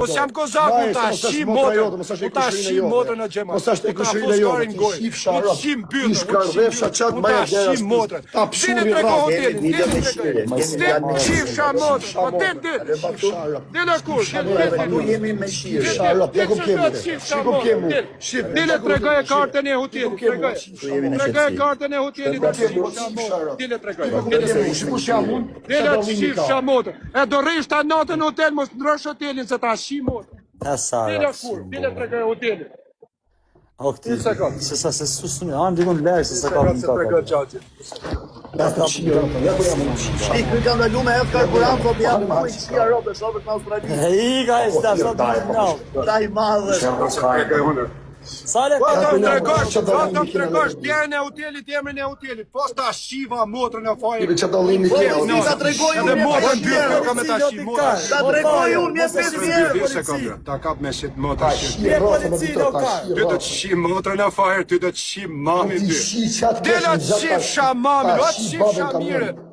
Po jam kozak unë ta shim motrën. Unë ta shim motrën në xhemat. Mos është e kushërinë jote. Unë shim byllën. Ish kardhefsha çat më e dera. Shim motrën. Ta pshuri hotelin. Shifsha motrën. Po Dile kur. Ku jemi me shirë. Sharop, ja ku kemi. Shiku kemi. Dile tregoj kartën e hotelit. Tregoj kartën e hotelit. Dile tregoj. Dile shifsha motrën. E do rrish ta natën në hotel mos ndrosh hotelin se ta shim motrën. Dile kur. Dile tregoj hotelin. Okti, se sa se susuni, dikon lërë se sa ka më të I kërë ka ndalu me efë karburant, po bja më i qia robe, shobet në Australi. I ka e shta, sa të në Ta i madhe. Sale Po ka të tregosh djerën e hotelit, emrin e hotelit. Po sta shiva motrën e fajrit. Që dallimi Po ta tregoj unë Edhe me motrën pesë dy ka me ta shi motrën. Ta tregoj unë me 5 vjerë. Ta kap me shit motrën. polici lokal. Ty do të shim motrën e fajrit, ty do të shim mamin ty. Shi çat. Dela të shifsha mamin, o të shifsha mire.